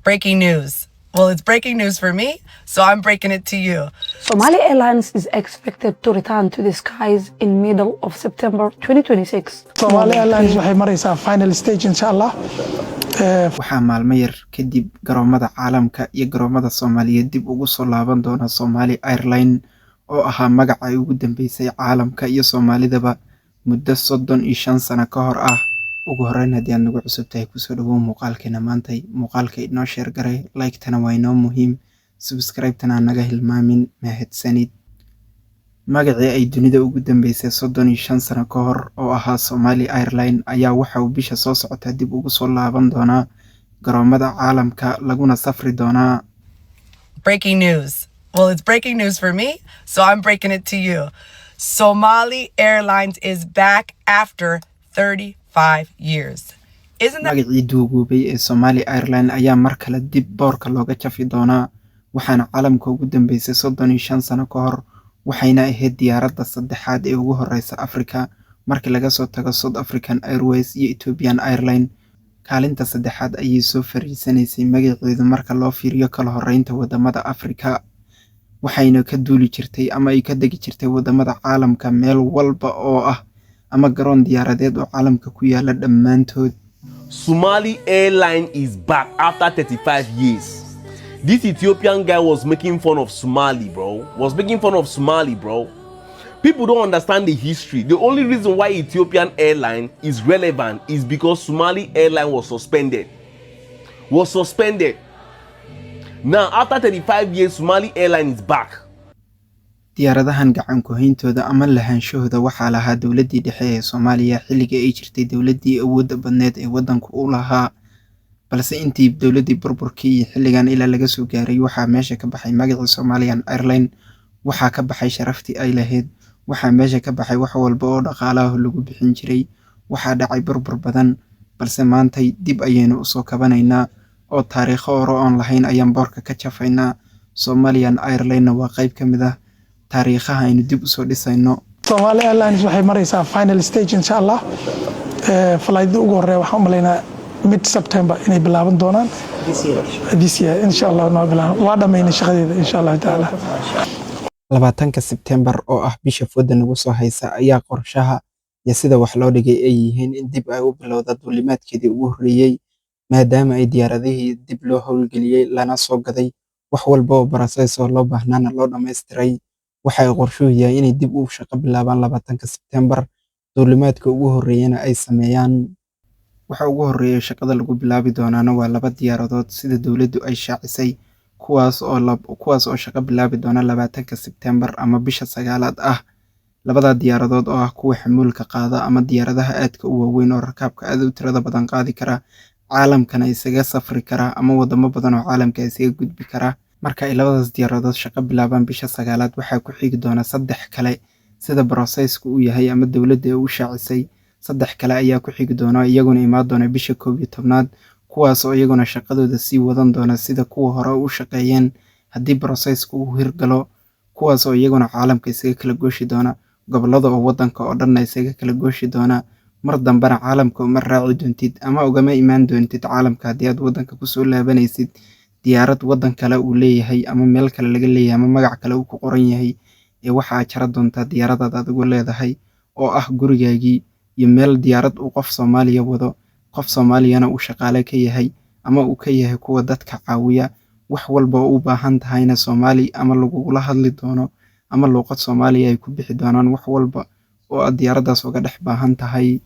Breaking news. Well, it's breaking news for me, so I'm breaking it to you. Somali Airlines is expected to return to the skies in middle of September 2026. Somali Airlines waxay maraysaa final stage insha Allah. waxaa maalmo yar kadib garoomada caalamka iyo garoomada Soomaaliyeed dib ugu soo laaban doona Somali Airline oo ahaa magaca ay ugu dambeysay caalamka iyo Soomaalidaba muddo 35 sano ka hor ah. ugu horeyn haddii aad nagu cusub tahay kusoo dhawow muuqaalkeena maantay muuqaalka inoo share garay like tana waa inoo muhiim subscribe tana naga hilmaamin mahadsanid. magacii ay dunida ugu dambeysay 35 sano ka hor oo ahaa Somali Airline ayaa waxa uu bisha soo socota dib ugu soo laaban doonaa garoomada caalamka laguna safri doonaa. Breaking news. Well, it's breaking news for me, so I'm breaking it to you. Somali Airlines is back after 35 years. Isn't that magacii duugoobay ee Somali Airline ayaa mar kale dib boorka looga jafi doonaa waxaana caalamka ugu dambeysay 35 sano ka hor waxayna ahayd diyaaradda saddexaad ee ugu horeysa Afrika markii laga soo tago South African Airways iyo Ethiopian Airline. kaalinta saddexaad ayay soo fariisanaysay magaceedu marka loo fiiriyo kala horeynta wadamada Afrika waxayna ka duuli jirtay ama ay ka degi jirtay wadamada caalamka meel walba oo ah ama garoon diyaaradeed oo caalamka ku yaala dhammaantood. Somali Airline is back after 35 years. This Ethiopian guy was making fun of Somali, bro. People don't understand the history. The only reason why Ethiopian Airline is relevant is because Somali Airline was suspended. Now, after 35 years, Somali Airline is back. diyaaradahan gacan ku hayntooda ama lahaanshahooda waxaa lahaa dowladii dhexe ee Soomaaliya xilliga ay jirtay dowladii awoodda badneed ee wadanku u lahaa balse intii dowladii burburkii iyo xilligan ilaa laga soo gaaray waxaa meesha ka baxay magacii Somalian Airline waxaa ka baxay sharaftii ay lahayd waxaa meesha ka baxay wax walba oo dhaqaalaha lagu bixin jiray waxaa dhacay burbur badan balse maanta dib ayaynu u soo kabanaynaa oo taariikho hore oon lahayn ayaan boorka ka jafaynaa. Somalian Airline waa qayb ka mid ah taariikhaha aynu dib u soo dhisayno. Somali Airlines waxay maraysaa final stage insha Allah. flight ugu horeeya waxaan u maleynaa mid September inay bilaaban doonaan this year insha Allah waa dhameynay shaqadeeda insha Allah taala. 20 September oo ah bisha fooda nagu soo haysa ayaa qorshaha iyo sida wax loo dhigay ay yihiin in dib ay u bilowdo duulimaadkeedii ugu horeeyay maadaama ay diyaaradihii dib loo howlgeliyay lana soo gaday wax walba oo process oo loo baahnaana loo dhameystiray. waxay qorshuhu yahay inay dib u shaqo bilaabaan 20 September duulimaadka ugu horeeyana ay sameeyaan. waxa ugu horeeya shaqada lagu bilaabi doonaana waa 2 diyaaradood sida dawladdu ay shaacisay kuwaas oo shaqo bilaabi doona 20 September ama bisha 9aad ah. labada diyaaradood oo ah kuwa xamuulka qaada ama diyaaradaha aadka u waaweyn oo rakaabka aad u tirada badan qaadi kara caalamkana isaga safri kara ama wadamo badan oo caalamka isaga gudbi kara. marka ay labadaas diyaaradood shaqo bilaabaan bisha 9aad waxaa ku xigi doona 3 kale sida processku uu yahay ama dawladda ay u shaacisay. 3 kale ayaa ku xigi doona iyaguna imaan doona bisha 11aad kuwaas oo iyaguna shaqadooda sii wadan doona sida kuwa hore u shaqeeyeen haddii processku uu hirgalo kuwaas oo iyaguna caalamka isaga kala gooshi doona gobolada oo wadanka oo dhan isaga kala gooshi doona. mar dambana caalamka uma raaci doontid ama ugama imaan doontid caalamka haddii aad wadanka ku soo laabanaysid diyaarad wadan kale uu leeyahay ama meel kale laga leeyahay ama magac kale uu ku qoran yahay ee waxa jara doonta diyaaradaad adigu leedahay oo ah gurigaagii iyo meel diyaarad uu qof Soomaaliya wado qof Soomaaliyana uu shaqaale ka yahay ama uu ka yahay kuwa dadka caawiya wax walba oo u baahan tahayna Soomaali ama lagula hadli doono ama luqad Soomaaliya ay ku bixi doonaan wax walba oo aad diyaaradaas uga dhex baahan tahay.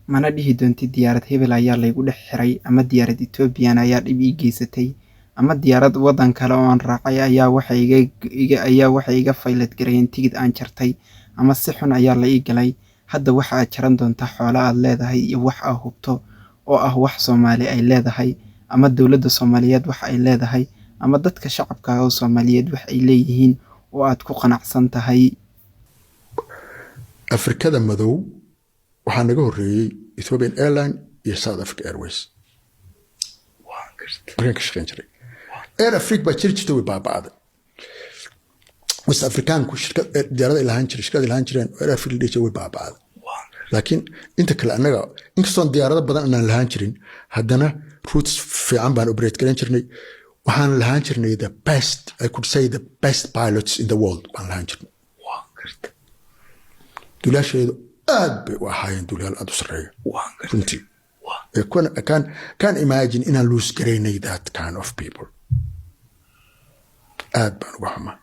mana dhihi doontid diyaarad hebel ayaa laygu dhex xiray ama diyaarad Ethiopian ayaa dhib ii geysatay ama diyaarad wadan kale oo aan raacay ayaa waxa iga faylad gareeyeen tigid aan jartay ama si xun ayaa la ii galay. hadda waxa aad jaran doontaa xoolo aad leedahay iyo wax aad hubto oo ah wax Soomaali ay leedahay ama dawladda Soomaaliyeed wax ay leedahay ama dadka shacabka oo Soomaaliyeed wax ay leeyihiin oo aad ku qanacsan tahay. Afrikada madow waxaa naga horeeyay Ethiopian Airline iyo South Africa Airways. waxaan ka shaqeyn jiray Air Africa baa jirta way baabaaday. West African ku shirkad diyaarada ilahan jireen Air Africa way baabaaday. laakiin inta kale annaga inkastoon diyaarado badan anaan lahaan jirin haddana routes fiican baan operate garan jirnay waxaan lahaan jirnay the best I could say the best pilots in the world baan lahaan jirnay duulaasheedu aad bay u ahaayeen duulaal aad u sarreeya runtii can't imagine inaan lose garaynay that kind of people aad baan uga xumaa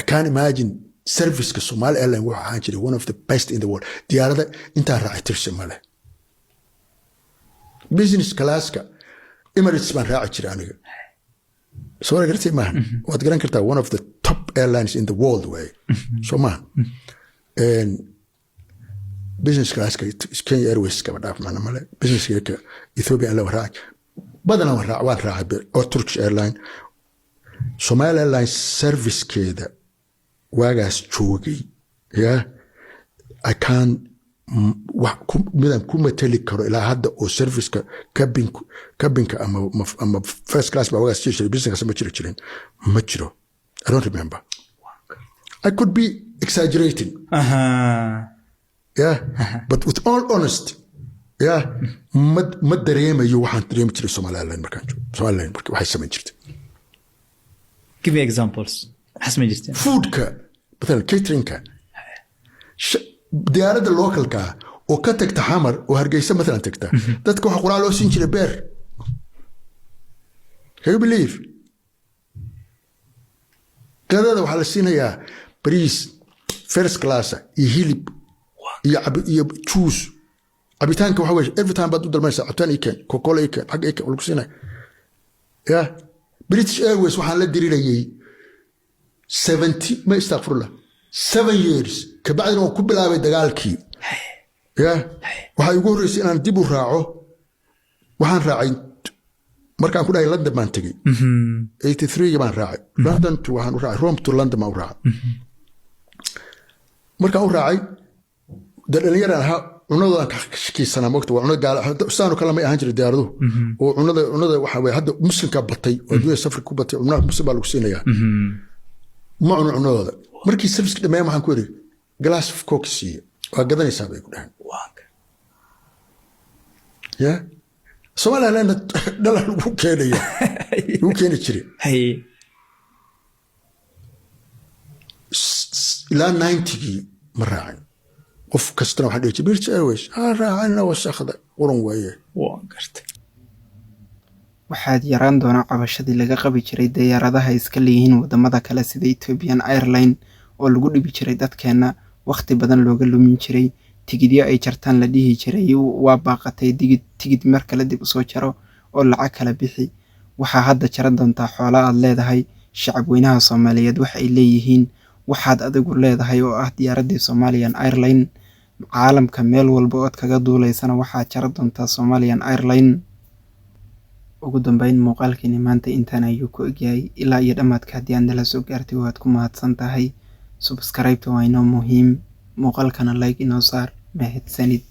I can't imagine serviceka Somali Airlines wuxuu ahaan jiray one of the best in the world diyaarada intaa raaci tirsi male business classka Emirates baan raaci jiray aniga soo gartay maahan waad garan kartaa one of the top airlines in the world way so maahan business class Kenya Airways kama dhaaf macna male business ka Ethiopia la raac badana waan raacay oo Turkish Airlines Somali Airlines service keeda waagaas joogay I can midaan ku matali karo ilaa hadda oo serviceka cabinka ama first class ba wagaas jiray business ma jirin ma jiro I don't remember I could be exaggerating but with all honesty ma dareemayo waxaan dareemi jiray Somali Airlines markii waxay samayn jirtay give me examples حسب جستين foodka مثلا cateringka diyaaradda localka oo ka tagta xamar oo hargeysa مثلا tagta dadka waxa qoraa loo siin jiray beer can you believe qadada waxa la siinayaa bariis first class iyo hilib iyo juice cabitaanka waxa weeye every time baad u dalmaysaa cabitaan ikan coca-cola ikan xag ikan lagu siinaya British Airways waxaan la dirirayay 70 ما استغفر الله 7 years كبعدين وكو بلاابay dagaalkii waxa igu horeysay inaan dib u raaco waxaan raacay markaan ku dhahay London baan tagay 83 baan raacay London to waxaan raacay Rome to London ma raacay markaan u raacay dhalinyarada aha cunada ka shaqeysana moogta waa cunada gaal saano kala ma ahaan jiray diyaaradu oo cunada waxa way hadda muslimka batay oo dunya safar ku batay cunada muslim baa lagu siinayaa ma cunadooda markii service dhameeyay waxaan ku yiri glass of coke siiyo waa gadanaysaa bay ku dhahan Somali Airlines dollar lagu keenaya lagu keeni jiray ilaa 90 ma raacin qof kastana waxa dhici British Airways raacayna wasaqda quran waaye waxaad yaraan doonaa cabashadii laga qabi jiray diyaaradaha iska leeyihiin wadamada kale sida Ethiopian Airlines oo lagu dhibi jiray dadkeena waqti badan looga lumin jiray tigidyo ay jartaan la dhihi jiray waa baaqatay tigid mar kale dib u soo jaro oo lacag kala bixi waxa hadda jaran doontaa xoolo aad leedahay shacab weynaha Soomaaliyeed wax ay leeyihiin waxaad adigu leedahay oo ah diyaaradda Somalian Airlines caalamka meel walba oo kaga duuleysana waxaad jaran doontaa Somalian Airlines ugu dambeyn muuqaalkani maanta intaan ayuu ku egyahay ilaa iyo dhamaadka haddii aad nala soo gaartay waad ku mahadsan tahay subscribe waa inoo muhiim muuqaalkana like inoo saar mahadsanid